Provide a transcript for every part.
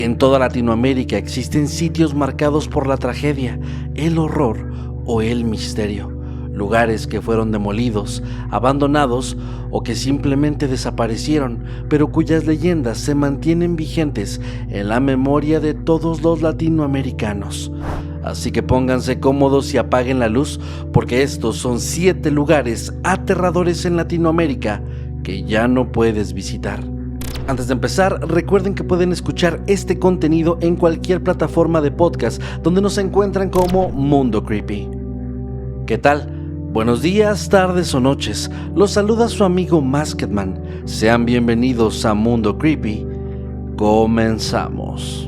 En toda Latinoamérica existen sitios marcados por la tragedia, el horror o el misterio. Lugares que fueron demolidos, abandonados o que simplemente desaparecieron, pero cuyas leyendas se mantienen vigentes en la memoria de todos los latinoamericanos. Así que pónganse cómodos y apaguen la luz, porque estos son 7 lugares aterradores en Latinoamérica que ya no puedes visitar. Antes de empezar, recuerden que pueden escuchar este contenido en cualquier plataforma de podcast donde nos encuentran como Mundo Creepy. ¿Qué tal? Buenos días, tardes o noches. Los saluda su amigo Masketman. Sean bienvenidos a Mundo Creepy. Comenzamos.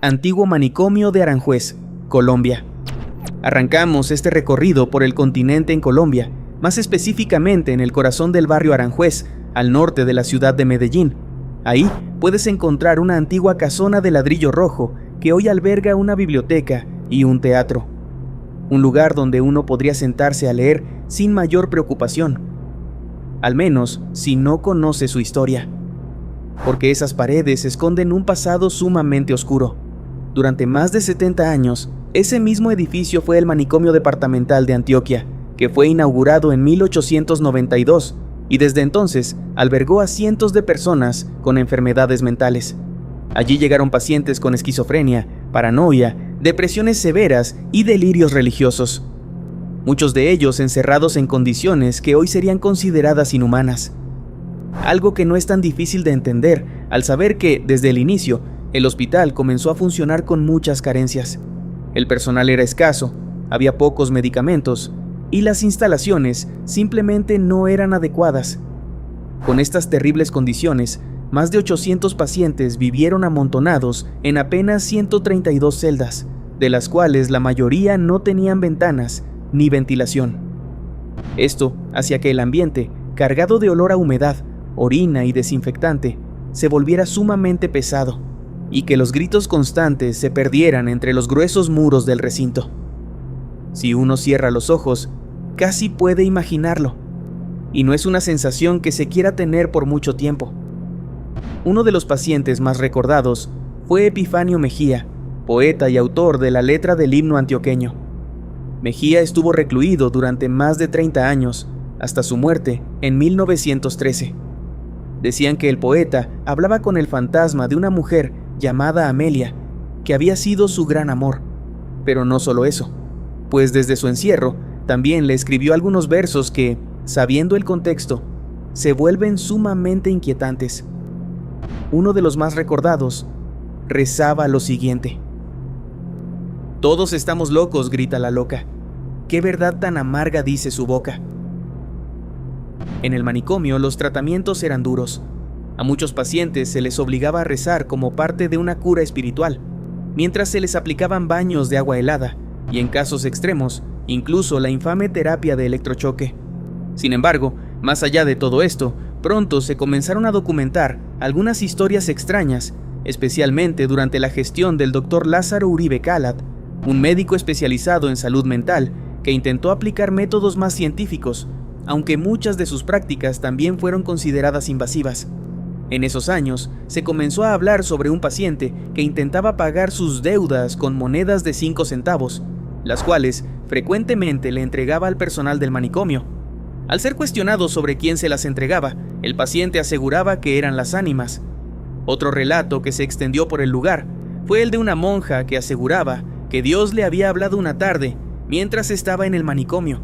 Antiguo manicomio de Aranjuez, Colombia. Arrancamos este recorrido por el continente en Colombia, más específicamente en el corazón del barrio Aranjuez, al norte de la ciudad de Medellín. Ahí puedes encontrar una antigua casona de ladrillo rojo que hoy alberga una biblioteca y un teatro. Un lugar donde uno podría sentarse a leer sin mayor preocupación, al menos si no conoce su historia, porque esas paredes esconden un pasado sumamente oscuro. Durante más de 70 años, ese mismo edificio fue el manicomio departamental de Antioquia, que fue inaugurado en 1892 y desde entonces albergó a cientos de personas con enfermedades mentales. Allí llegaron pacientes con esquizofrenia, paranoia, depresiones severas y delirios religiosos. Muchos de ellos encerrados en condiciones que hoy serían consideradas inhumanas. Algo que no es tan difícil de entender al saber que, desde el inicio, el hospital comenzó a funcionar con muchas carencias. El personal era escaso, había pocos medicamentos y las instalaciones simplemente no eran adecuadas. Con estas terribles condiciones, más de 800 pacientes vivieron amontonados en apenas 132 celdas, de las cuales la mayoría no tenían ventanas ni ventilación. Esto hacía que el ambiente, cargado de olor a humedad, orina y desinfectante, se volviera sumamente pesado, y que los gritos constantes se perdieran entre los gruesos muros del recinto. Si uno cierra los ojos, casi puede imaginarlo, y no es una sensación que se quiera tener por mucho tiempo. Uno de los pacientes más recordados fue Epifanio Mejía, poeta y autor de la letra del himno antioqueño. Mejía estuvo recluido durante más de 30 años, hasta su muerte en 1913. Decían que el poeta hablaba con el fantasma de una mujer llamada Amelia, que había sido su gran amor. Pero no solo eso, pues desde su encierro también le escribió algunos versos que, sabiendo el contexto, se vuelven sumamente inquietantes. Uno de los más recordados rezaba lo siguiente: "Todos estamos locos", grita la loca, "qué verdad tan amarga dice su boca". En el manicomio los tratamientos eran duros. A muchos pacientes se les obligaba a rezar como parte de una cura espiritual, mientras se les aplicaban baños de agua helada y, en casos extremos, incluso la infame terapia de electrochoque. Sin embargo, más allá de todo esto, pronto se comenzaron a documentar algunas historias extrañas, especialmente durante la gestión del Dr. Lázaro Uribe Calat, un médico especializado en salud mental que intentó aplicar métodos más científicos, aunque muchas de sus prácticas también fueron consideradas invasivas. En esos años, se comenzó a hablar sobre un paciente que intentaba pagar sus deudas con monedas de 5 centavos, las cuales frecuentemente le entregaba al personal del manicomio. Al ser cuestionado sobre quién se las entregaba, el paciente aseguraba que eran las ánimas. Otro relato que se extendió por el lugar fue el de una monja que aseguraba que Dios le había hablado una tarde mientras estaba en el manicomio.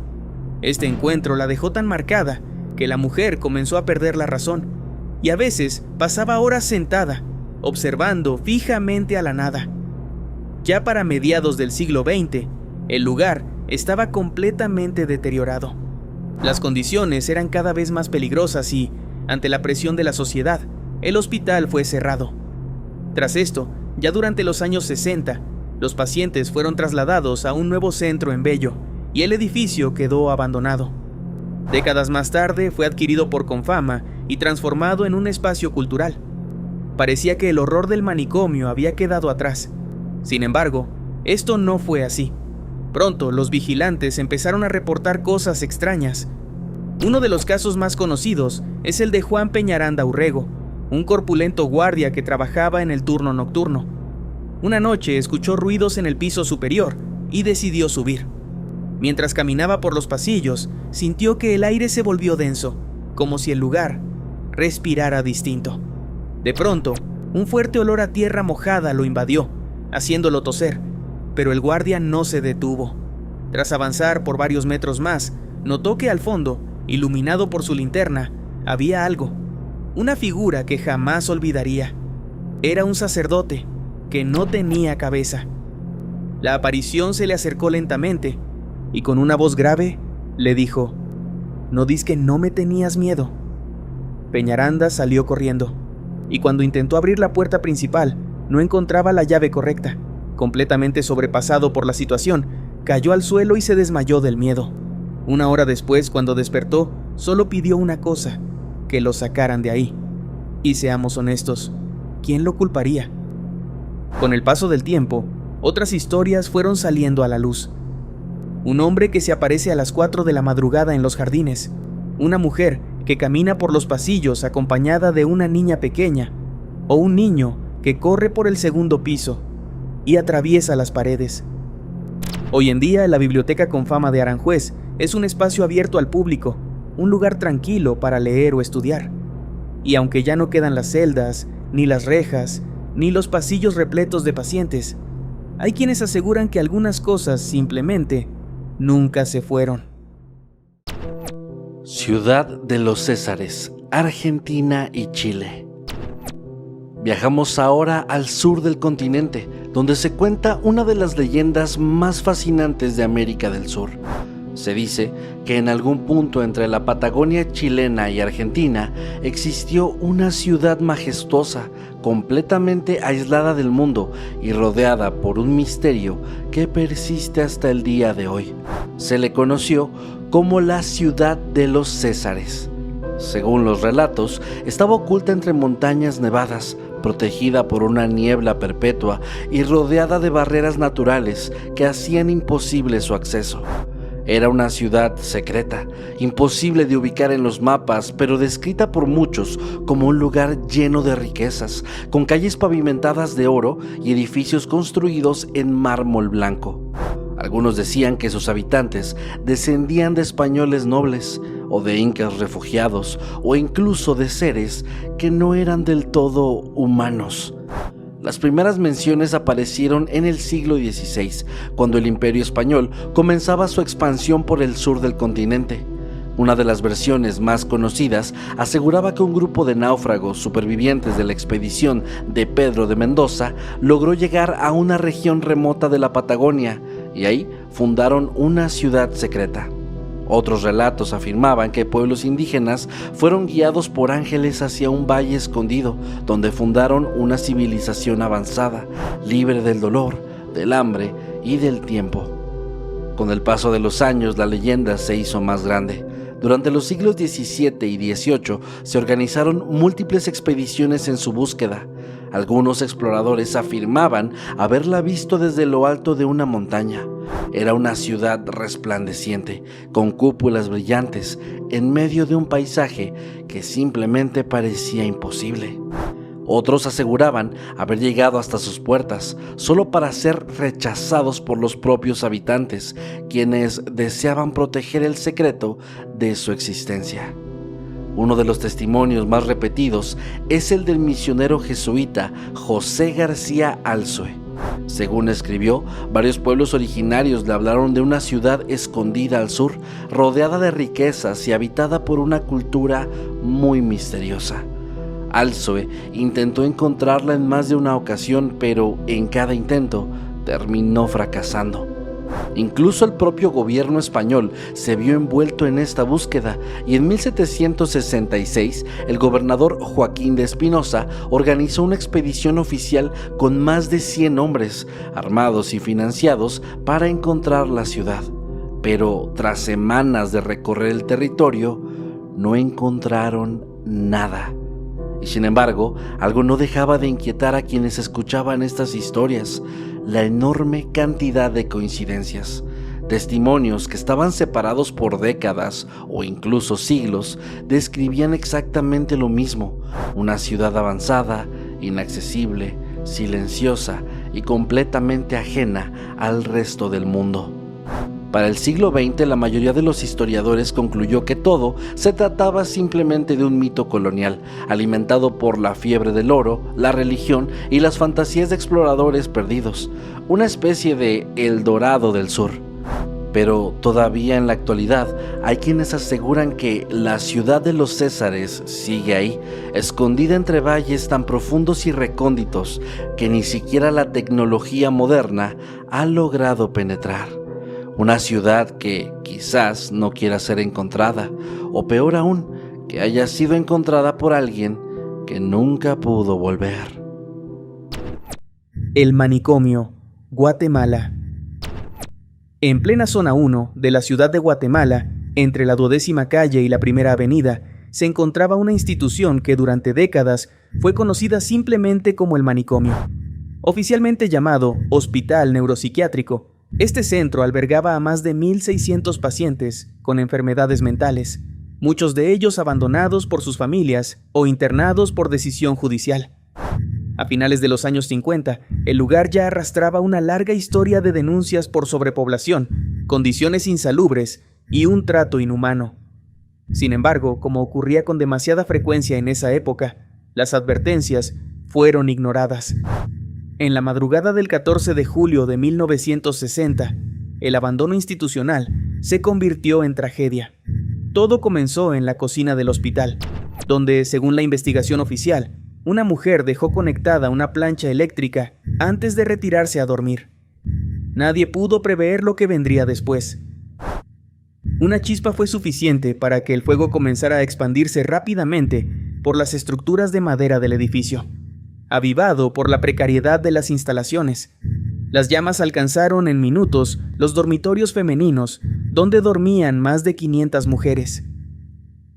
Este encuentro la dejó tan marcada que la mujer comenzó a perder la razón y a veces pasaba horas sentada, observando fijamente a la nada. Ya para mediados del siglo XX, el lugar estaba completamente deteriorado. Las condiciones eran cada vez más peligrosas y, ante la presión de la sociedad, el hospital fue cerrado. Tras esto, ya durante los años 60, los pacientes fueron trasladados a un nuevo centro en Bello y el edificio quedó abandonado. Décadas más tarde fue adquirido por Confama y transformado en un espacio cultural. Parecía que el horror del manicomio había quedado atrás. Sin embargo, Esto no fue así. Pronto los vigilantes empezaron a reportar cosas extrañas. Uno de los casos más conocidos es el de Juan Peñaranda Urrego, un corpulento guardia que trabajaba en el turno nocturno. Una noche escuchó ruidos en el piso superior y decidió subir. Mientras caminaba por los pasillos, sintió que el aire se volvió denso, como si el lugar respirara distinto. De pronto, un fuerte olor a tierra mojada lo invadió, haciéndolo toser, pero el guardia no se detuvo. Tras avanzar por varios metros más, notó que al fondo, iluminado por su linterna, había algo, una figura que jamás olvidaría. Era un sacerdote que no tenía cabeza. La aparición se le acercó lentamente y con una voz grave le dijo: «¿No dis que no me tenías miedo?». Peñaranda salió corriendo y cuando intentó abrir la puerta principal no encontraba la llave correcta. Completamente sobrepasado por la situación, cayó al suelo y se desmayó del miedo. Una hora después, cuando despertó, solo pidió una cosa: que lo sacaran de ahí. Y seamos honestos, ¿quién lo culparía? Con el paso del tiempo, otras historias fueron saliendo a la luz. Un hombre que se aparece a las 4 de la madrugada en los jardines, una mujer que camina por los pasillos acompañada de una niña pequeña, o un niño que corre por el segundo piso y atraviesa las paredes. Hoy en día, la Biblioteca con Fama de Aranjuez es un espacio abierto al público, un lugar tranquilo para leer o estudiar. Y aunque ya no quedan las celdas, ni las rejas, ni los pasillos repletos de pacientes, hay quienes aseguran que algunas cosas simplemente nunca se fueron. Ciudad de los Césares, Argentina y Chile. Viajamos ahora al sur del continente, donde se cuenta una de las leyendas más fascinantes de América del Sur. Se dice que en algún punto entre la Patagonia chilena y Argentina existió una ciudad majestuosa, completamente aislada del mundo y rodeada por un misterio que persiste hasta el día de hoy. Se le conoció como la Ciudad de los Césares. Según los relatos, estaba oculta entre montañas nevadas, protegida por una niebla perpetua y rodeada de barreras naturales que hacían imposible su acceso. Era una ciudad secreta, imposible de ubicar en los mapas, pero descrita por muchos como un lugar lleno de riquezas, con calles pavimentadas de oro y edificios construidos en mármol blanco. Algunos decían que sus habitantes descendían de españoles nobles, o de incas refugiados, o incluso de seres que no eran del todo humanos. Las primeras menciones aparecieron en el siglo XVI, cuando el Imperio Español comenzaba su expansión por el sur del continente. Una de las versiones más conocidas aseguraba que un grupo de náufragos supervivientes de la expedición de Pedro de Mendoza logró llegar a una región remota de la Patagonia y ahí fundaron una ciudad secreta. Otros relatos afirmaban que pueblos indígenas fueron guiados por ángeles hacia un valle escondido, donde fundaron una civilización avanzada, libre del dolor, del hambre y del tiempo. Con el paso de los años, la leyenda se hizo más grande. Durante los siglos XVII y XVIII se organizaron múltiples expediciones en su búsqueda. Algunos exploradores afirmaban haberla visto desde lo alto de una montaña. Era una ciudad resplandeciente, con cúpulas brillantes, en medio de un paisaje que simplemente parecía imposible. Otros aseguraban haber llegado hasta sus puertas, solo para ser rechazados por los propios habitantes, quienes deseaban proteger el secreto de su existencia. Uno de los testimonios más repetidos es el del misionero jesuita José García Alzue. Según escribió, varios pueblos originarios le hablaron de una ciudad escondida al sur, rodeada de riquezas y habitada por una cultura muy misteriosa. Alzue intentó encontrarla en más de una ocasión, pero en cada intento terminó fracasando. Incluso el propio gobierno español se vio envuelto en esta búsqueda y en 1766 el gobernador Joaquín de Espinosa organizó una expedición oficial con más de 100 hombres, armados y financiados, para encontrar la ciudad. Pero tras semanas de recorrer el territorio, no encontraron nada. Y sin embargo, algo no dejaba de inquietar a quienes escuchaban estas historias: la enorme cantidad de coincidencias. Testimonios que estaban separados por décadas o incluso siglos describían exactamente lo mismo: una ciudad avanzada, inaccesible, silenciosa y completamente ajena al resto del mundo. Para el siglo XX, la mayoría de los historiadores concluyó que todo se trataba simplemente de un mito colonial, alimentado por la fiebre del oro, la religión y las fantasías de exploradores perdidos, una especie de El Dorado del Sur. Pero todavía en la actualidad hay quienes aseguran que la ciudad de los Césares sigue ahí, escondida entre valles tan profundos y recónditos que ni siquiera la tecnología moderna ha logrado penetrar. Una ciudad que quizás no quiera ser encontrada, o peor aún, que haya sido encontrada por alguien que nunca pudo volver. El Manicomio, Guatemala. En plena zona 1 de la ciudad de Guatemala, entre la 12ª calle y la 1ª avenida, se encontraba una institución que durante décadas fue conocida simplemente como el Manicomio. Oficialmente llamado Hospital Neuropsiquiátrico, este centro albergaba a más de 1.600 pacientes con enfermedades mentales, muchos de ellos abandonados por sus familias o internados por decisión judicial. A finales de los años 50, el lugar ya arrastraba una larga historia de denuncias por sobrepoblación, condiciones insalubres y un trato inhumano. Sin embargo, como ocurría con demasiada frecuencia en esa época, las advertencias fueron ignoradas. En la madrugada del 14 de julio de 1960, el abandono institucional se convirtió en tragedia. Todo comenzó en la cocina del hospital, donde, según la investigación oficial, una mujer dejó conectada una plancha eléctrica antes de retirarse a dormir. Nadie pudo prever lo que vendría después. Una chispa fue suficiente para que el fuego comenzara a expandirse rápidamente por las estructuras de madera del edificio. Avivado por la precariedad de las instalaciones, las llamas alcanzaron en minutos los dormitorios femeninos, donde dormían más de 500 mujeres.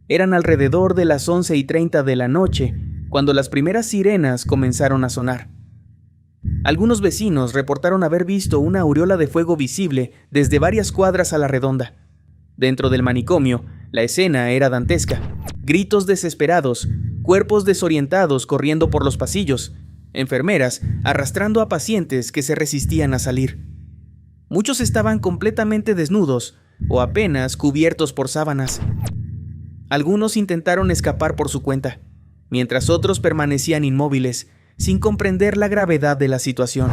Eran alrededor de las 11:30 de la noche cuando las primeras sirenas comenzaron a sonar. Algunos vecinos reportaron haber visto una aureola de fuego visible desde varias cuadras a la redonda. Dentro del manicomio, la escena era dantesca: gritos desesperados, cuerpos desorientados corriendo por los pasillos, enfermeras arrastrando a pacientes que se resistían a salir. Muchos estaban completamente desnudos o apenas cubiertos por sábanas. Algunos intentaron escapar por su cuenta, mientras otros permanecían inmóviles, sin comprender la gravedad de la situación.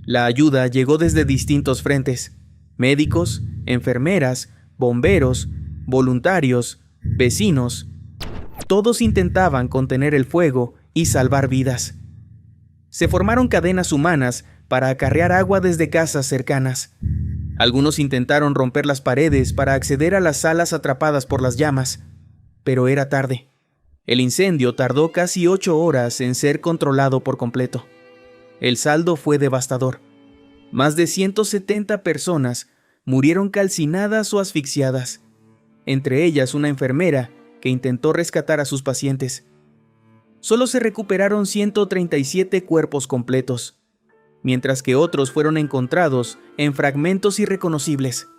La ayuda llegó desde distintos frentes: médicos, enfermeras, bomberos, voluntarios, vecinos. Todos intentaban contener el fuego y salvar vidas. Se formaron cadenas humanas para acarrear agua desde casas cercanas. Algunos intentaron romper las paredes para acceder a las salas atrapadas por las llamas, pero era tarde. El incendio tardó casi 8 horas en ser controlado por completo. El saldo fue devastador. Más de 170 personas murieron calcinadas o asfixiadas, entre ellas una enfermera que intentó rescatar a sus pacientes. Solo se recuperaron 137 cuerpos completos, mientras que otros fueron encontrados en fragmentos irreconocibles.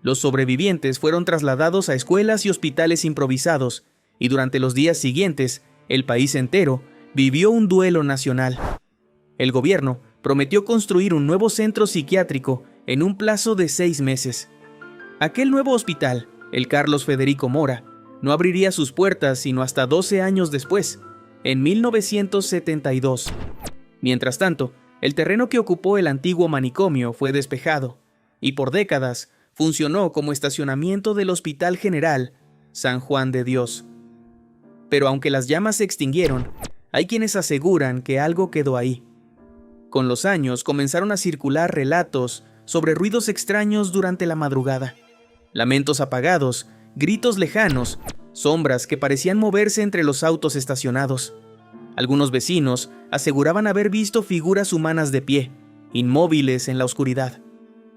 Los sobrevivientes fueron trasladados a escuelas y hospitales improvisados, y durante los días siguientes, el país entero vivió un duelo nacional. El gobierno prometió construir un nuevo centro psiquiátrico en un plazo de 6 meses. Aquel nuevo hospital, el Carlos Federico Mora, no abriría sus puertas sino hasta 12 años después, en 1972. Mientras tanto, el terreno que ocupó el antiguo manicomio fue despejado, y por décadas funcionó como estacionamiento del Hospital General San Juan de Dios. Pero aunque las llamas se extinguieron, hay quienes aseguran que algo quedó ahí. Con los años comenzaron a circular relatos sobre ruidos extraños durante la madrugada, lamentos apagados, gritos lejanos, sombras que parecían moverse entre los autos estacionados. Algunos vecinos aseguraban haber visto figuras humanas de pie, inmóviles en la oscuridad.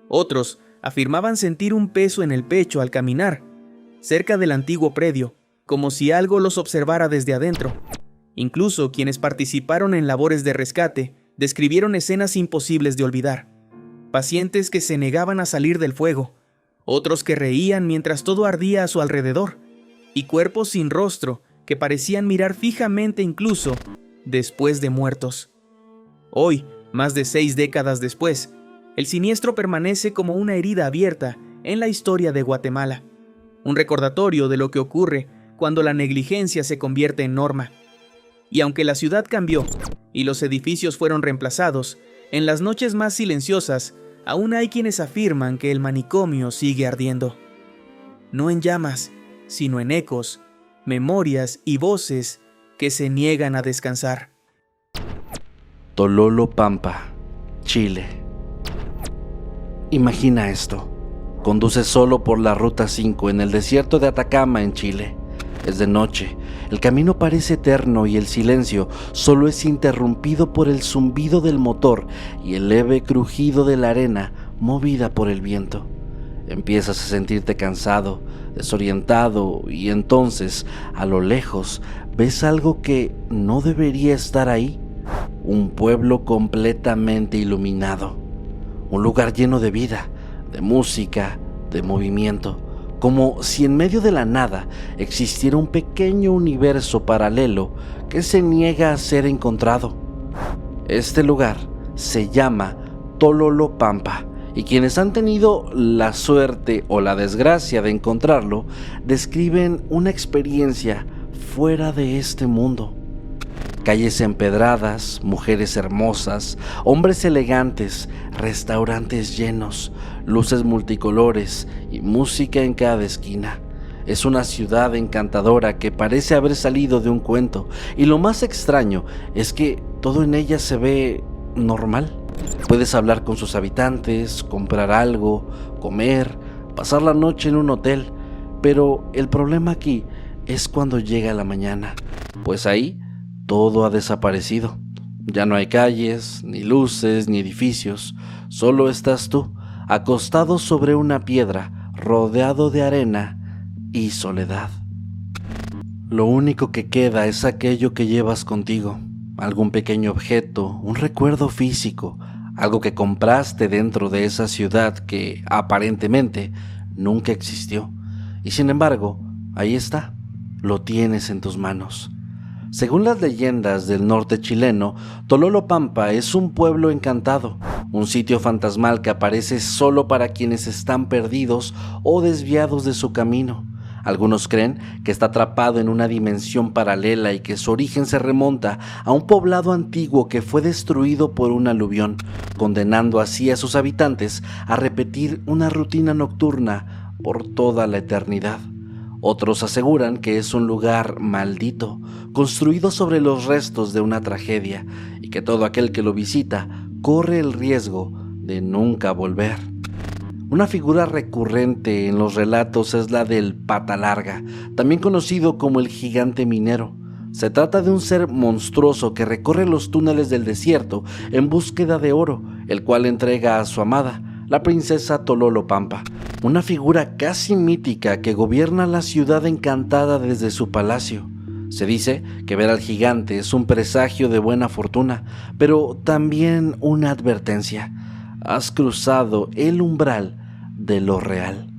Otros afirmaban sentir un peso en el pecho al caminar cerca del antiguo predio, como si algo los observara desde adentro. Incluso quienes participaron en labores de rescate describieron escenas imposibles de olvidar. Pacientes que se negaban a salir del fuego, otros que reían mientras todo ardía a su alrededor, y cuerpos sin rostro que parecían mirar fijamente incluso después de muertos. Hoy, más de 6 décadas después, el siniestro permanece como una herida abierta en la historia de Guatemala, un recordatorio de lo que ocurre cuando la negligencia se convierte en norma. Y aunque la ciudad cambió y los edificios fueron reemplazados, en las noches más silenciosas aún hay quienes afirman que el manicomio sigue ardiendo. No en llamas, sino en ecos, memorias y voces que se niegan a descansar. Tololopampa, Chile. Imagina esto. Conduces solo por la Ruta 5 en el desierto de Atacama, en Chile. Es de noche, el camino parece eterno y el silencio solo es interrumpido por el zumbido del motor y el leve crujido de la arena movida por el viento. Empiezas a sentirte cansado, desorientado y entonces, a lo lejos, ves algo que no debería estar ahí. Un pueblo completamente iluminado. Un lugar lleno de vida, de música, de movimiento. Como si en medio de la nada existiera un pequeño universo paralelo que se niega a ser encontrado. Este lugar se llama Tololopampa, y quienes han tenido la suerte o la desgracia de encontrarlo describen una experiencia fuera de este mundo. Calles empedradas, mujeres hermosas, hombres elegantes, restaurantes llenos, luces multicolores y música en cada esquina. Es una ciudad encantadora que parece haber salido de un cuento, y lo más extraño es que todo en ella se ve normal. Puedes hablar con sus habitantes, comprar algo, comer, pasar la noche en un hotel, pero el problema aquí es cuando llega la mañana, pues ahí todo ha desaparecido. Ya no hay calles, ni luces, ni edificios. Solo estás tú, acostado sobre una piedra, rodeado de arena y soledad. Lo único que queda es aquello que llevas contigo, algún pequeño objeto, un recuerdo físico, algo que compraste dentro de esa ciudad que aparentemente nunca existió. Y sin embargo, ahí está, lo tienes en tus manos. Según las leyendas del norte chileno, Tololopampa es un pueblo encantado, un sitio fantasmal que aparece solo para quienes están perdidos o desviados de su camino. Algunos creen que está atrapado en una dimensión paralela y que su origen se remonta a un poblado antiguo que fue destruido por un aluvión, condenando así a sus habitantes a repetir una rutina nocturna por toda la eternidad. Otros aseguran que es un lugar maldito, construido sobre los restos de una tragedia, y que todo aquel que lo visita corre el riesgo de nunca volver. Una figura recurrente en los relatos es la del Pata Larga, también conocido como el gigante minero. Se trata de un ser monstruoso que recorre los túneles del desierto en búsqueda de oro, el cual entrega a su amada, la princesa Tololopampa, una figura casi mítica que gobierna la ciudad encantada desde su palacio. Se dice que ver al gigante es un presagio de buena fortuna, pero también una advertencia. Has cruzado el umbral de lo real.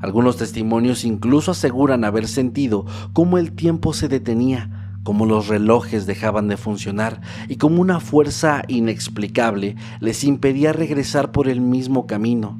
Algunos testimonios incluso aseguran haber sentido cómo el tiempo se detenía, cómo los relojes dejaban de funcionar y cómo una fuerza inexplicable les impedía regresar por el mismo camino.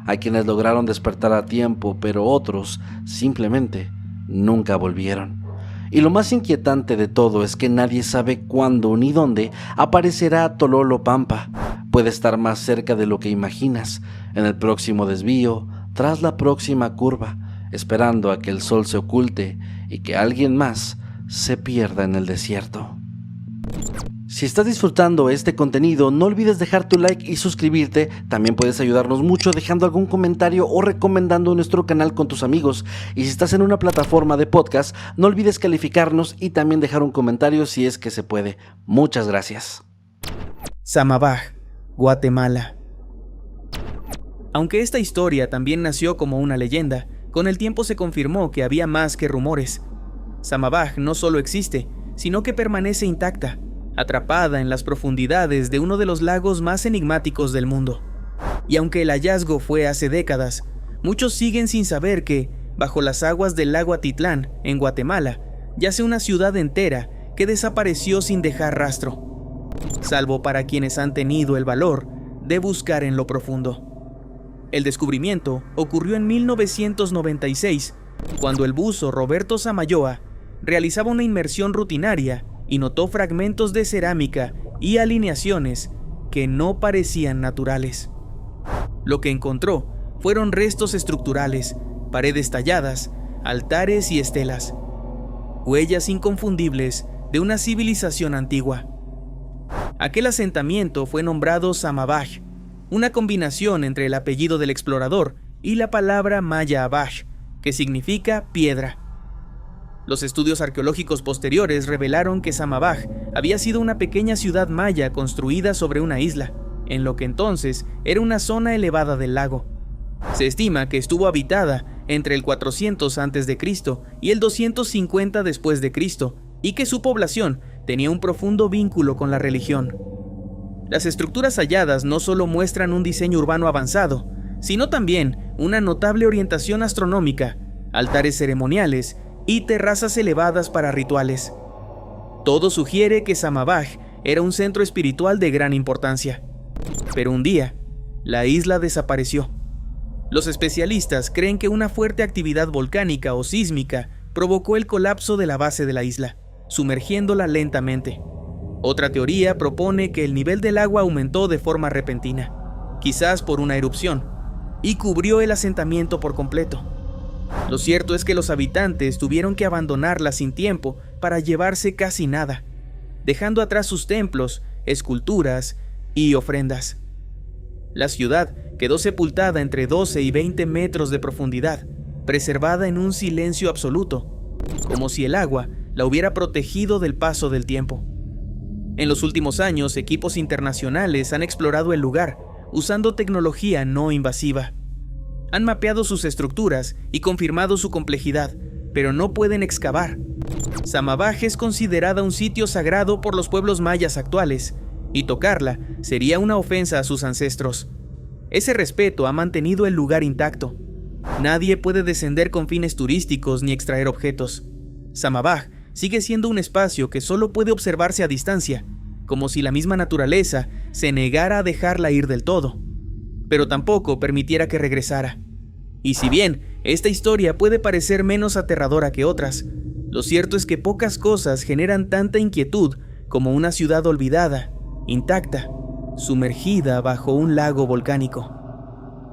Hay quienes lograron despertar a tiempo, pero otros simplemente nunca volvieron. Y lo más inquietante de todo es que nadie sabe cuándo ni dónde aparecerá Tololopampa. Puede estar más cerca de lo que imaginas, en el próximo desvío, tras la próxima curva, esperando a que el sol se oculte y que alguien más se pierda en el desierto. Si estás disfrutando este contenido, no olvides dejar tu like y suscribirte. También puedes ayudarnos mucho dejando algún comentario o recomendando nuestro canal con tus amigos. Y si estás en una plataforma de podcast, no olvides calificarnos y también dejar un comentario si es que se puede. Muchas gracias. Samabaj, Guatemala. Aunque esta historia también nació como una leyenda, con el tiempo se confirmó que había más que rumores. Samabaj no solo existe, sino que permanece intacta, atrapada en las profundidades de uno de los lagos más enigmáticos del mundo. Y aunque el hallazgo fue hace décadas, muchos siguen sin saber que, bajo las aguas del lago Atitlán, en Guatemala, yace una ciudad entera que desapareció sin dejar rastro, salvo para quienes han tenido el valor de buscar en lo profundo. El descubrimiento ocurrió en 1996, cuando el buzo Roberto Samayoa realizaba una inmersión rutinaria y notó fragmentos de cerámica y alineaciones que no parecían naturales. Lo que encontró fueron restos estructurales, paredes talladas, altares y estelas, huellas inconfundibles de una civilización antigua. Aquel asentamiento fue nombrado Samabaj, una combinación entre el apellido del explorador y la palabra maya abash, que significa piedra. Los estudios arqueológicos posteriores revelaron que Samabaj había sido una pequeña ciudad maya construida sobre una isla, en lo que entonces era una zona elevada del lago. Se estima que estuvo habitada entre el 400 a.C. y el 250 después de Cristo, y que su población tenía un profundo vínculo con la religión. Las estructuras halladas no solo muestran un diseño urbano avanzado, sino también una notable orientación astronómica, altares ceremoniales y terrazas elevadas para rituales. Todo sugiere que Samabaj era un centro espiritual de gran importancia. Pero un día, la isla desapareció. Los especialistas creen que una fuerte actividad volcánica o sísmica provocó el colapso de la base de la isla, sumergiéndola lentamente. Otra teoría propone que el nivel del agua aumentó de forma repentina, quizás por una erupción, y cubrió el asentamiento por completo. Lo cierto es que los habitantes tuvieron que abandonarla sin tiempo para llevarse casi nada, dejando atrás sus templos, esculturas y ofrendas. La ciudad quedó sepultada entre 12 y 20 metros de profundidad, preservada en un silencio absoluto, como si el agua la hubiera protegido del paso del tiempo. En los últimos años, equipos internacionales han explorado el lugar, usando tecnología no invasiva. Han mapeado sus estructuras y confirmado su complejidad, pero no pueden excavar. Samabaj es considerada un sitio sagrado por los pueblos mayas actuales, y tocarla sería una ofensa a sus ancestros. Ese respeto ha mantenido el lugar intacto. Nadie puede descender con fines turísticos ni extraer objetos. Samabaj sigue siendo un espacio que solo puede observarse a distancia, como si la misma naturaleza se negara a dejarla ir del todo, pero tampoco permitiera que regresara. Y si bien esta historia puede parecer menos aterradora que otras, lo cierto es que pocas cosas generan tanta inquietud como una ciudad olvidada, intacta, sumergida bajo un lago volcánico.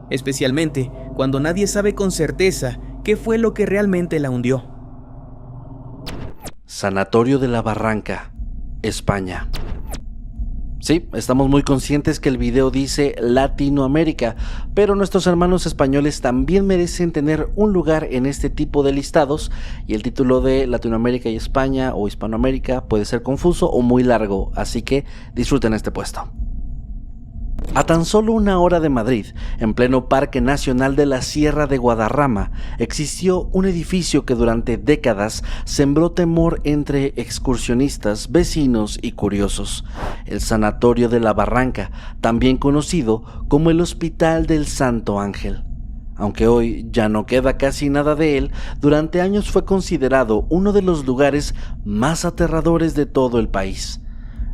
Especialmente cuando nadie sabe con certeza qué fue lo que realmente la hundió. Sanatorio de la Barranca, España. Sí, estamos muy conscientes que el video dice Latinoamérica, pero nuestros hermanos españoles también merecen tener un lugar en este tipo de listados, y el título de Latinoamérica y España o Hispanoamérica puede ser confuso o muy largo, así que disfruten este puesto. A tan solo 1 hora de Madrid, en pleno Parque Nacional de la Sierra de Guadarrama, existió un edificio que durante décadas sembró temor entre excursionistas, vecinos y curiosos: el Sanatorio de la Barranca, también conocido como el Hospital del Santo Ángel. Aunque hoy ya no queda casi nada de él, durante años fue considerado uno de los lugares más aterradores de todo el país.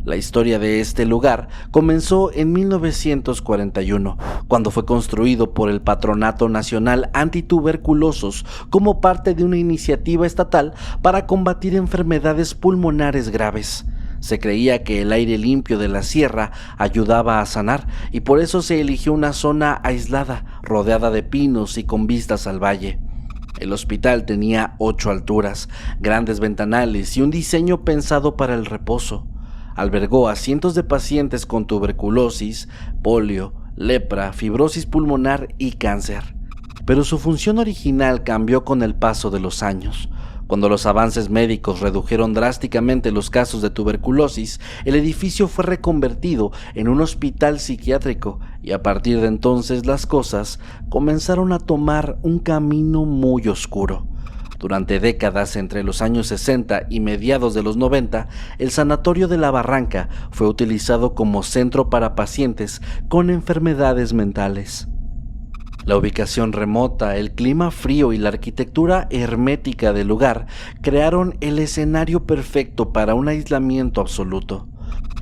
La historia de este lugar comenzó en 1941, cuando fue construido por el Patronato Nacional Antituberculosos como parte de una iniciativa estatal para combatir enfermedades pulmonares graves. Se creía que el aire limpio de la sierra ayudaba a sanar, y por eso se eligió una zona aislada, rodeada de pinos y con vistas al valle. El hospital tenía 8 alturas, grandes ventanales y un diseño pensado para el reposo. Albergó a cientos de pacientes con tuberculosis, polio, lepra, fibrosis pulmonar y cáncer. Pero su función original cambió con el paso de los años. Cuando los avances médicos redujeron drásticamente los casos de tuberculosis, el edificio fue reconvertido en un hospital psiquiátrico, y a partir de entonces las cosas comenzaron a tomar un camino muy oscuro. Durante décadas, entre los años 60 y mediados de los 90, el Sanatorio de la Barranca fue utilizado como centro para pacientes con enfermedades mentales. La ubicación remota, el clima frío y la arquitectura hermética del lugar crearon el escenario perfecto para un aislamiento absoluto.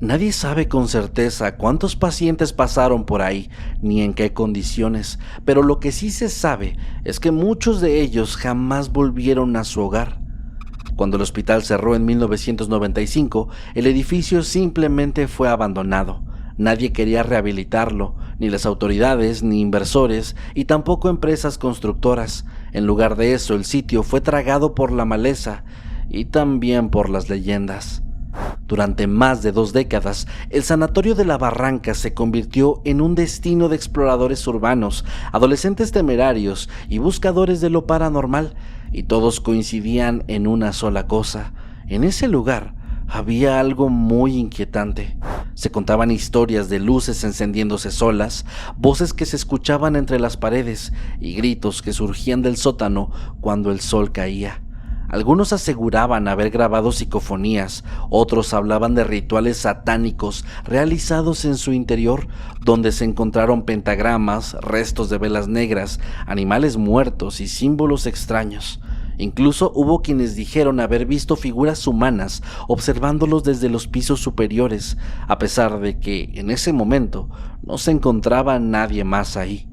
Nadie sabe con certeza cuántos pacientes pasaron por ahí, ni en qué condiciones, pero lo que sí se sabe es que muchos de ellos jamás volvieron a su hogar. Cuando el hospital cerró en 1995, el edificio simplemente fue abandonado. Nadie quería rehabilitarlo, ni las autoridades, ni inversores, y tampoco empresas constructoras. En lugar de eso, el sitio fue tragado por la maleza y también por las leyendas. Durante más de 2 décadas, el Sanatorio de la Barranca se convirtió en un destino de exploradores urbanos, adolescentes temerarios y buscadores de lo paranormal, y todos coincidían en una sola cosa: en ese lugar había algo muy inquietante. Se contaban historias de luces encendiéndose solas, voces que se escuchaban entre las paredes y gritos que surgían del sótano cuando el sol caía. Algunos aseguraban haber grabado psicofonías, otros hablaban de rituales satánicos realizados en su interior, donde se encontraron pentagramas, restos de velas negras, animales muertos y símbolos extraños. Incluso hubo quienes dijeron haber visto figuras humanas observándolos desde los pisos superiores, a pesar de que en ese momento no se encontraba nadie más ahí.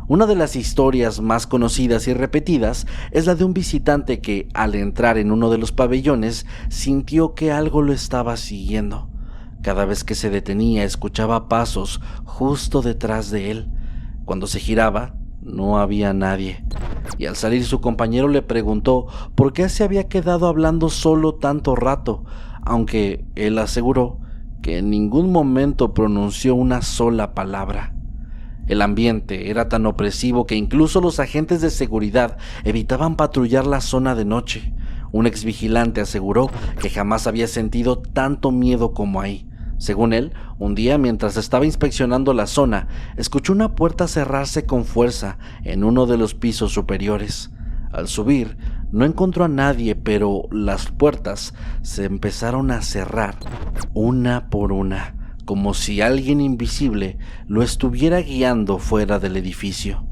Una de las historias más conocidas y repetidas es la de un visitante que, al entrar en uno de los pabellones, sintió que algo lo estaba siguiendo. Cada vez que se detenía, escuchaba pasos justo detrás de él. Cuando se giraba, no había nadie. Y al salir, su compañero le preguntó por qué se había quedado hablando solo tanto rato, aunque él aseguró que en ningún momento pronunció una sola palabra. El ambiente era tan opresivo que incluso los agentes de seguridad evitaban patrullar la zona de noche. Un exvigilante aseguró que jamás había sentido tanto miedo como ahí. Según él, un día mientras estaba inspeccionando la zona, escuchó una puerta cerrarse con fuerza en uno de los pisos superiores. Al subir, no encontró a nadie, pero las puertas se empezaron a cerrar una por una, como si alguien invisible lo estuviera guiando fuera del edificio.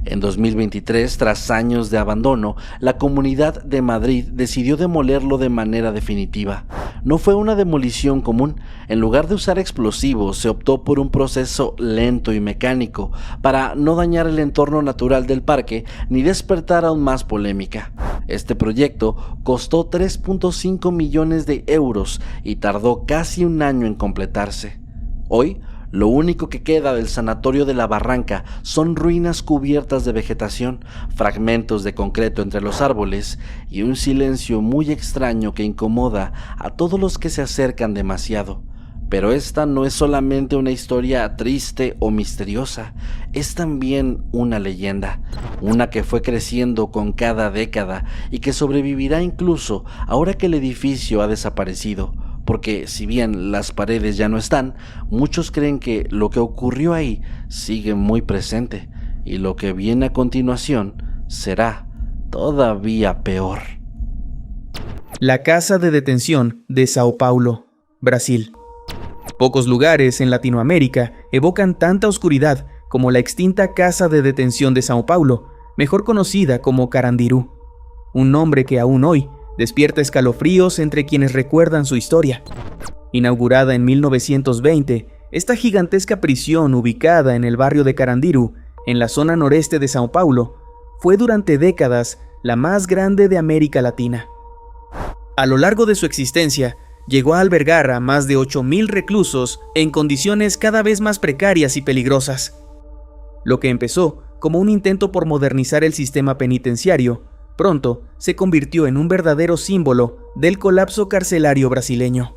En 2023, tras años de abandono, la Comunidad de Madrid decidió demolerlo de manera definitiva. No fue una demolición común. En lugar de usar explosivos, se optó por un proceso lento y mecánico para no dañar el entorno natural del parque ni despertar aún más polémica. Este proyecto costó 3.5 millones de euros y tardó casi un año en completarse. Hoy, lo único que queda del Sanatorio de la Barranca son ruinas cubiertas de vegetación, fragmentos de concreto entre los árboles y un silencio muy extraño que incomoda a todos los que se acercan demasiado. Pero esta no es solamente una historia triste o misteriosa, es también una leyenda, una que fue creciendo con cada década y que sobrevivirá incluso ahora que el edificio ha desaparecido. Porque si bien las paredes ya no están, muchos creen que lo que ocurrió ahí sigue muy presente y lo que viene a continuación será todavía peor. La Casa de Detención de Sao Paulo, Brasil. Pocos lugares en Latinoamérica evocan tanta oscuridad como la extinta Casa de Detención de Sao Paulo, mejor conocida como Carandiru, un nombre que aún hoy despierta escalofríos entre quienes recuerdan su historia. Inaugurada en 1920, esta gigantesca prisión ubicada en el barrio de Carandiru, en la zona noreste de Sao Paulo, fue durante décadas la más grande de América Latina. A lo largo de su existencia, llegó a albergar a más de 8.000 reclusos en condiciones cada vez más precarias y peligrosas. Lo que empezó como un intento por modernizar el sistema penitenciario, pronto se convirtió en un verdadero símbolo del colapso carcelario brasileño.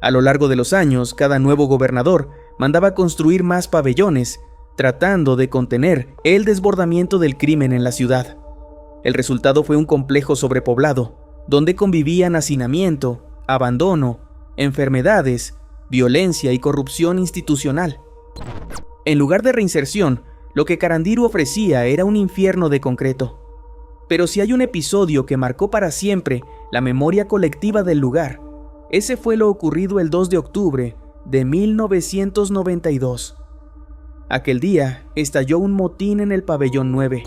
A lo largo de los años, cada nuevo gobernador mandaba construir más pabellones, tratando de contener el desbordamiento del crimen en la ciudad. El resultado fue un complejo sobrepoblado, donde convivían hacinamiento, abandono, enfermedades, violencia y corrupción institucional. En lugar de reinserción, lo que Carandiru ofrecía era un infierno de concreto. Pero si hay un episodio que marcó para siempre la memoria colectiva del lugar, ese fue lo ocurrido el 2 de octubre de 1992. Aquel día estalló un motín en el pabellón 9.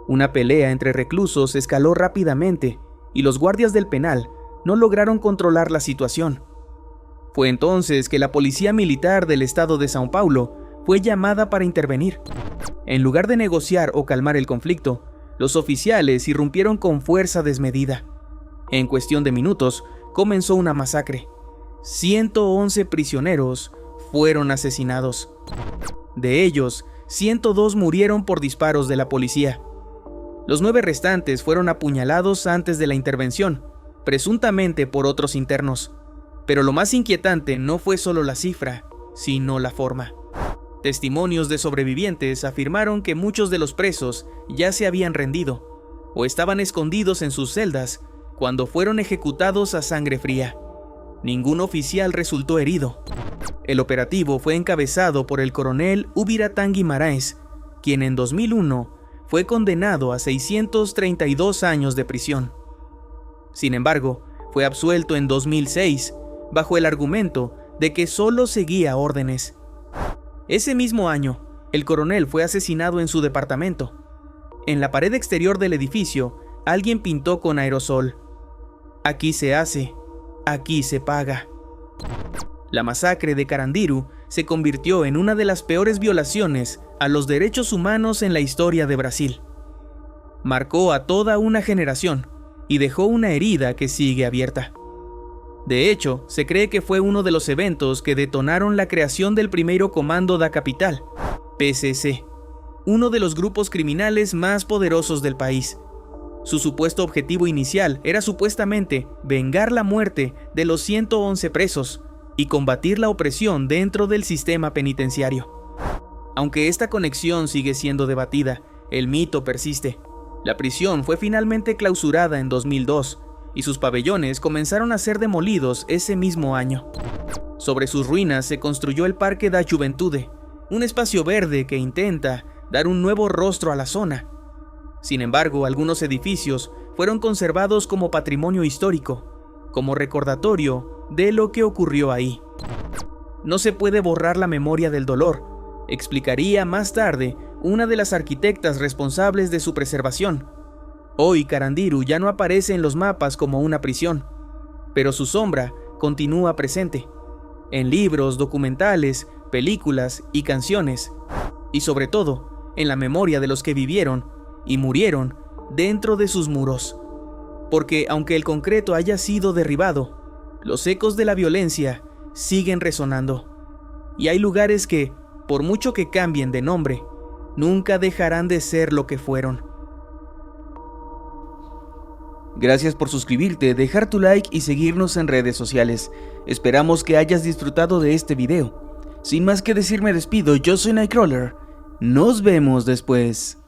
Una pelea entre reclusos escaló rápidamente y los guardias del penal no lograron controlar la situación. Fue entonces que la policía militar del estado de São Paulo fue llamada para intervenir. En lugar de negociar o calmar el conflicto, los oficiales irrumpieron con fuerza desmedida. En cuestión de minutos, comenzó una masacre. 111 prisioneros fueron asesinados. De ellos, 102 murieron por disparos de la policía. Los 9 restantes fueron apuñalados antes de la intervención, presuntamente por otros internos. Pero lo más inquietante no fue solo la cifra, sino la forma. Testimonios de sobrevivientes afirmaron que muchos de los presos ya se habían rendido o estaban escondidos en sus celdas cuando fueron ejecutados a sangre fría. Ningún oficial resultó herido. El operativo fue encabezado por el coronel Ubiratã Guimarães, quien en 2001 fue condenado a 632 años de prisión. Sin embargo, fue absuelto en 2006 bajo el argumento de que solo seguía órdenes. Ese mismo año, el coronel fue asesinado en su departamento. En la pared exterior del edificio, alguien pintó con aerosol: "Aquí se hace, aquí se paga". La masacre de Carandiru se convirtió en una de las peores violaciones a los derechos humanos en la historia de Brasil. Marcó a toda una generación y dejó una herida que sigue abierta. De hecho, se cree que fue uno de los eventos que detonaron la creación del primeiro Comando da Capital, PCC, uno de los grupos criminales más poderosos del país. Su supuesto objetivo inicial era supuestamente vengar la muerte de los 111 presos y combatir la opresión dentro del sistema penitenciario. Aunque esta conexión sigue siendo debatida, el mito persiste. La prisión fue finalmente clausurada en 2002 y sus pabellones comenzaron a ser demolidos ese mismo año. Sobre sus ruinas se construyó el Parque da Juventude, un espacio verde que intenta dar un nuevo rostro a la zona. Sin embargo, algunos edificios fueron conservados como patrimonio histórico, como recordatorio de lo que ocurrió ahí. No se puede borrar la memoria del dolor, explicaría más tarde una de las arquitectas responsables de su preservación. Hoy Carandiru ya no aparece en los mapas como una prisión, pero su sombra continúa presente, en libros, documentales, películas y canciones, y sobre todo, en la memoria de los que vivieron y murieron dentro de sus muros. Porque aunque el concreto haya sido derribado, los ecos de la violencia siguen resonando. Y hay lugares que, por mucho que cambien de nombre, nunca dejarán de ser lo que fueron. Gracias por suscribirte, dejar tu like y seguirnos en redes sociales. Esperamos que hayas disfrutado de este video. Sin más que decir, me despido. Yo soy Nightcrawler. Nos vemos después.